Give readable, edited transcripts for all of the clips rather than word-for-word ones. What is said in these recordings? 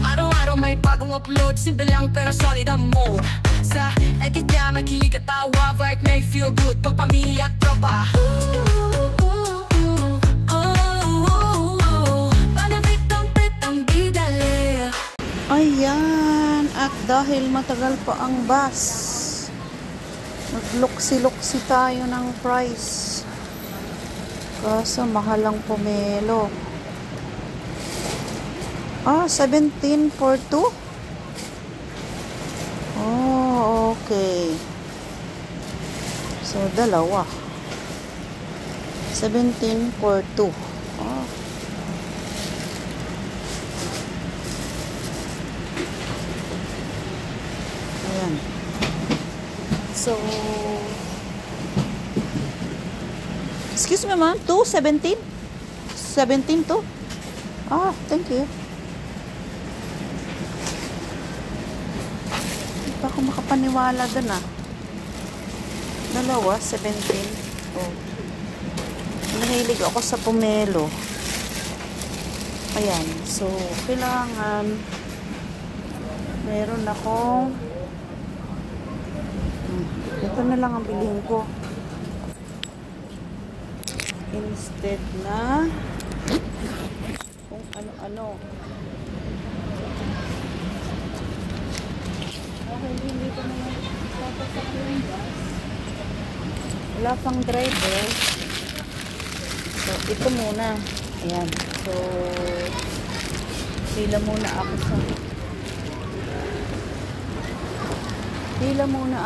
Araw-araw may bagong upload, simple lang pero solid ang mode. Sa edit niya makilig at tawa, vibe may feel good pag pamilya at tropa. Ayan, at dahil matagal pa ang bus, magluksi-luksi tayo ng price. Kaso mahal ang pomelo. 17 for 2? Oh, okay. So, dalawa. 17 for 2. Oh. Ayan. So, excuse me ma'am, 217? 17 to? Ah, thank you. Hindi pa ako makapaniwala dun ah. Dalawa, 17. Oh. Nahilig ako sa pomelo. Ayan. So, kailangan meron akong ito na lang ang bilhin ko. Instead na kung ano-ano. Hindi ko naman papasak yung gas. Wala pang driver. So, ito muna. Ayan. So, pila muna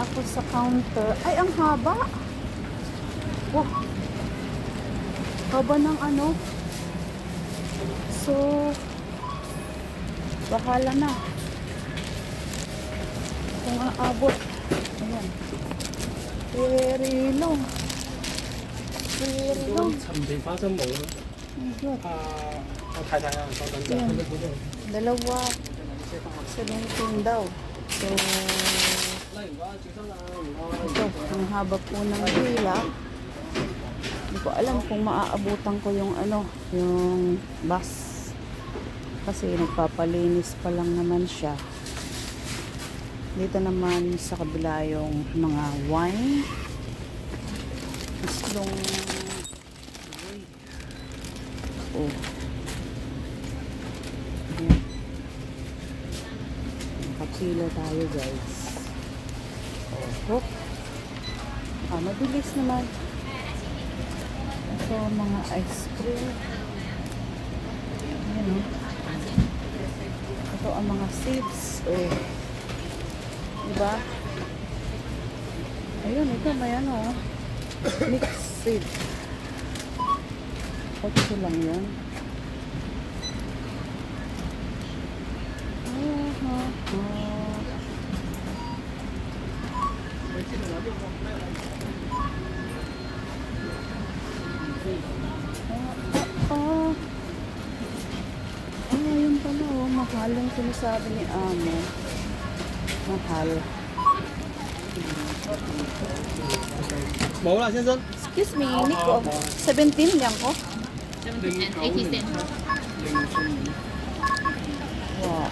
ako sa counter. Ay, ang haba. Wow. Haba ng ano. So, bahala na. Kung aabot. Ayan. Very long. Very long. Ayan. Dalawa. 17 daw. So, ito, ang haba po ng pila. Hindi ko alam kung maaabutan ko yung yung bus. Kasi nagpapalinis pa lang naman siya. Dito naman sa kabila yung mga wine. Maslong oh. Ayan. Nakapila tayo guys. Oh. Mabilis naman. Ito mga ice cream. Ayan o. Ito ang mga seeds. Oh. Diba? Ayun, ito may mixed seed. 8 lang yan. Ayun pala mahal ang sinasabi ni Amo. Mahal. Mẫu là先生 Excuse me, Nico. 17 yan ko. 17 and 80 cents. Wow.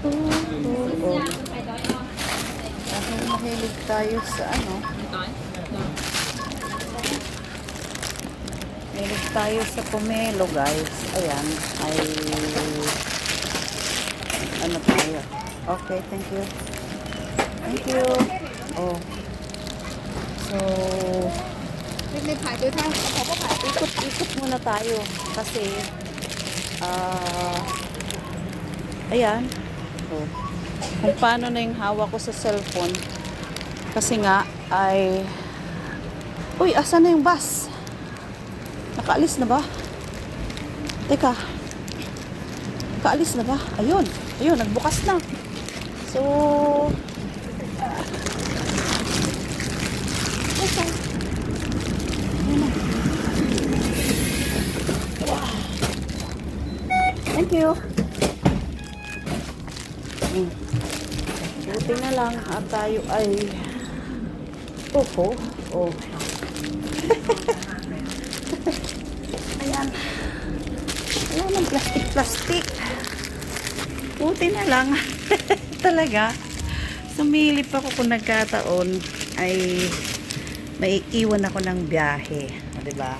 Oh. Dahil mahilig tayo sa mahilig tayo sa pomelo guys. Ayan. Ay tayo. Okay, thank you. Thank you. Oh. So, ikot muna tayo kasi ayan. Oh. Kung paano na yung hawak ko sa cellphone kasi nga ay uy, asan na yung bus? Nakaalis na ba? Teka. Nakaalis na ba? Ayun, nagbukas na. So, thank you. Buti na lang at tayo ay Opo. Oh. Ayan. Wala nang plastic. Buti na lang. Talaga. Sumilip ako kung nagkataon ay may iwan ako ng biyahe. Diba?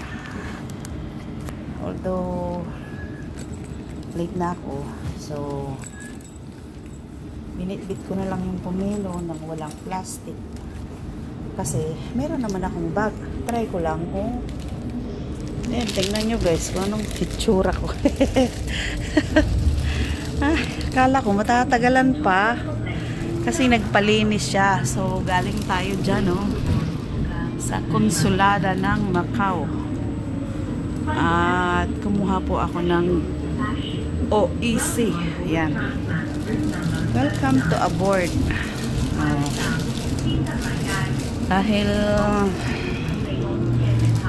Although late na ako. So binitbit ko na lang yung pomelo nang walang plastic. Kasi meron naman akong bag. Try ko lang kung tingnan nyo guys kung anong hitsura ko. Kala ko matatagalan pa kasi nagpalinis siya. So galing tayo dyan sa Konsulada ng Macau. At kumuha po ako ng OEC. Ayan. Welcome to aboard. Dahil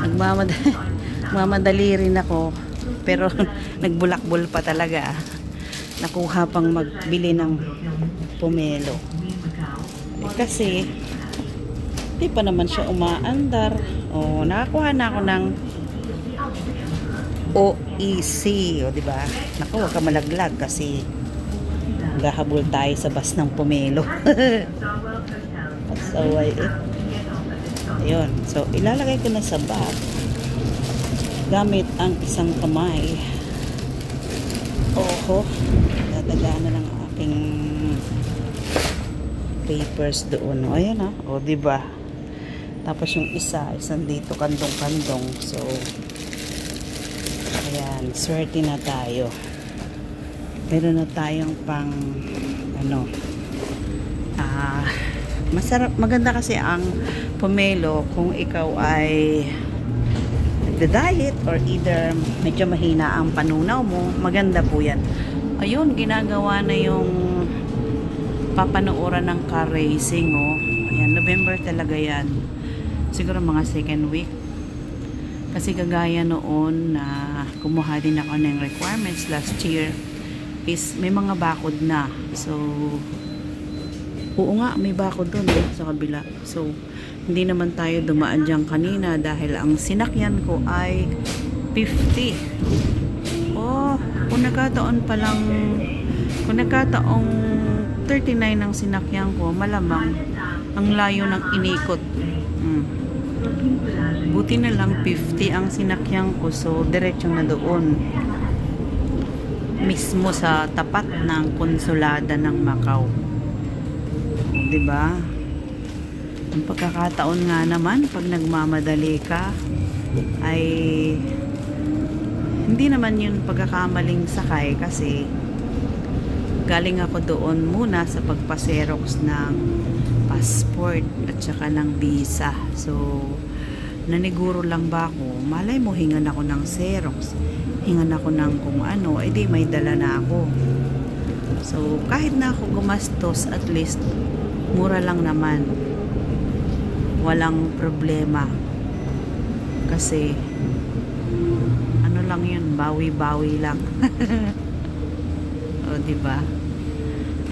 nagmamadali rin ako, pero nagbulakbol pa talaga. Nakuha pang magbili ng pomelo. Kasi di pa naman siya umaandar. Nakakuha na ako ng OEC, di ba? Naku, wag ka malaglag kasi gahabol tayo sa bus ng pomelo. So, ayun. So, ilalagay ko na sa bag gamit ang isang kamay. Dadagaan na ng aking papers doon. Ayan diba? Tapos yung isang dito kandong-kandong. So, ayan. Swerte na tayo. Meron na tayong pang masarap, maganda kasi ang pomelo kung ikaw ay nagda-diet or either medyo mahina ang panunaw mo, maganda po yan. Ayun, ginagawa na yung papanooran ng car racing. Ayan, November talaga yan. Siguro mga second week. Kasi kagaya noon na kumuha din ako ng requirements last year is may mga bakod na. So oo nga, may bakod doon sa kabila. So, hindi naman tayo dumaan dyan kanina dahil ang sinakyan ko ay 50. Kung nagkataong 39 ang sinakyan ko, malamang ang layo ng inikot. Buti na lang 50 ang sinakyan ko, so diretsong na doon. Mismo sa tapat ng Konsulada ng Macau. Diba? Ang pagkakataon nga naman pag nagmamadali ka ay hindi naman yun pagkakamaling sakay kasi galing ako doon muna sa pagpaserox ng passport at saka ng visa. So naniguro lang ba ako, malay mo hingan ako ng xerox, hingan ako ng kung ano, edi may dala na ako. So kahit na ako gumastos, at least mura lang naman, walang problema kasi ano lang yun, bawi-bawi lang. Diba?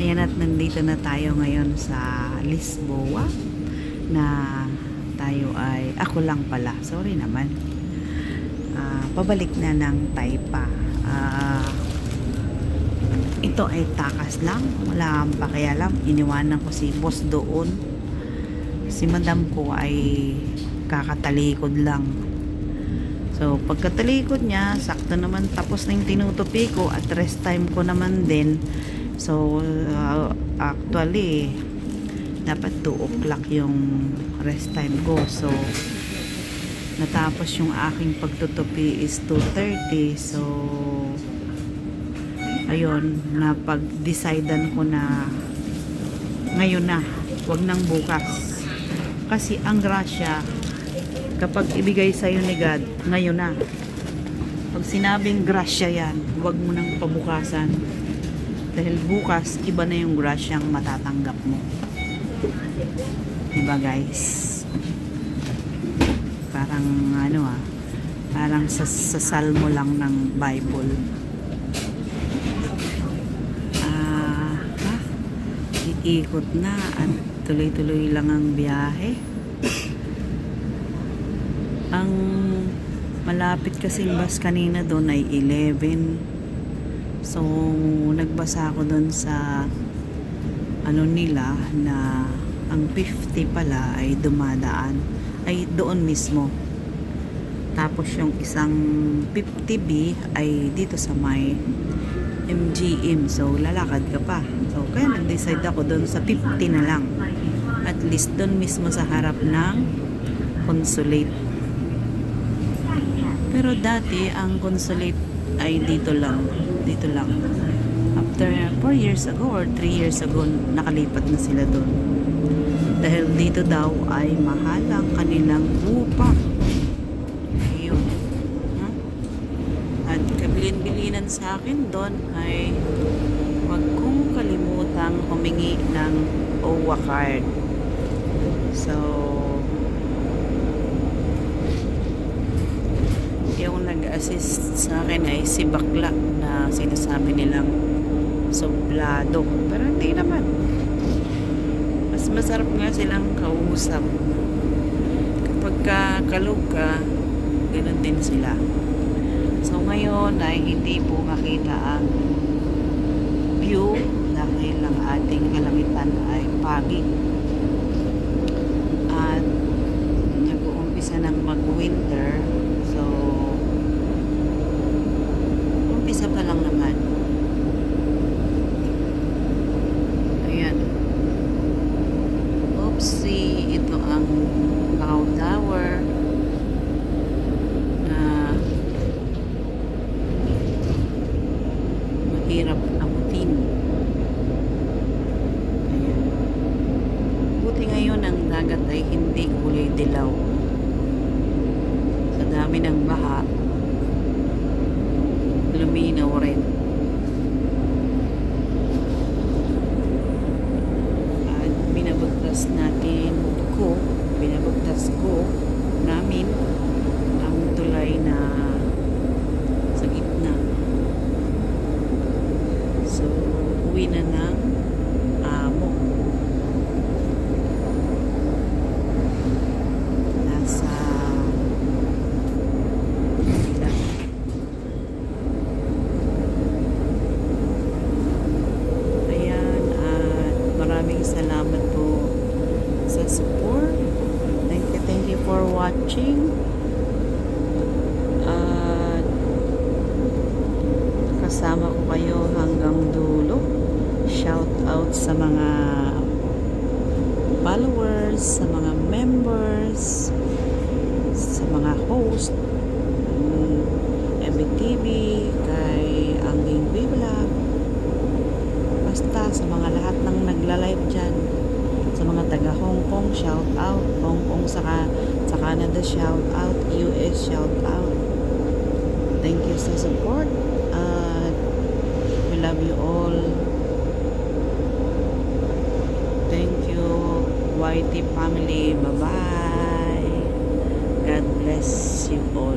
Ayan, at nandito na tayo ngayon sa Lisboa na tayo ay, ako lang pala, sorry naman, pabalik na ng Taipa. Ito ay takas lang, wala kang pakialam. Iniwanan ko si boss doon. Si madam ko ay kakatalikod lang. So pagkatalikod niya, sakto naman tapos na yung tinutupi ko at rest time ko naman din. So actually dapat 2 o'clock yung rest time ko. So natapos yung aking pagtutupi is 2:30. So ayun, napag-decidean ko na ngayon na, wag nang bukas. Kasi ang grasya, kapag ibigay sa'yo ni God, ngayon na. Pag sinabing grasya yan, wag mo nang pabukasan. Dahil bukas, iba na yung grasyang matatanggap mo. Diba guys? Parang parang sa salmo lang ng Bible. Ikot na at tuloy-tuloy lang ang biyahe. Ang malapit kasing bus kanina doon ay 11. So, nagbasa ako doon sa ano nila na ang 50 pala ay dumadaan ay doon mismo. Tapos yung isang 50B ay dito sa may MGM. So, lalakad ka pa. So, kaya nag-decide ako doon sa 50 na lang. At least doon mismo sa harap ng consulate. Pero dati, ang consulate ay dito lang. Dito lang. After 4 years ago or 3 years ago, nakalipat na sila doon. Dahil dito daw ay mahal ang kanilang lupa. Ayun. At kabilin-bilinan sa akin doon ay huwag kong kalimutang humingi ng OWA card. So, yung nag-assist sa akin ay si Bakla na sinasabi nilang suplado. Pero hindi naman. Mas masarap nga silang kausap. Kapag kalog ka, ganun din sila. So ngayon ay hindi po makita ang view dahil ang ating kalangitan ay pagi. At nag-uumpisa ng mag-winter. So umpisa pa lang naman. Ayan. Oopsie, ito ang Macau Tower na mahirap abutin. Ayan. Buti ngayon ang dagat ay hindi kulay dilaw. Sa dami ng baha, luminaw rin. At binabagtas ko namin ang tulay na sa gitna. So, uwi na ng amo. Nasa maraming salamat po sa support. Thank you for watching. At kasama ko kayo hanggang dulo. Shout out sa mga followers, sa mga members, sa mga host, MBTV, kay Anging Vlog. Basta sa mga lahat ng nagla-live dyan, sa mga taga Hong Kong, shout out. Hong Kong sa Canada, shout out. US, shout out. Thank you sa support. We love you all. Thank you, YT family. Bye-bye. God bless you all.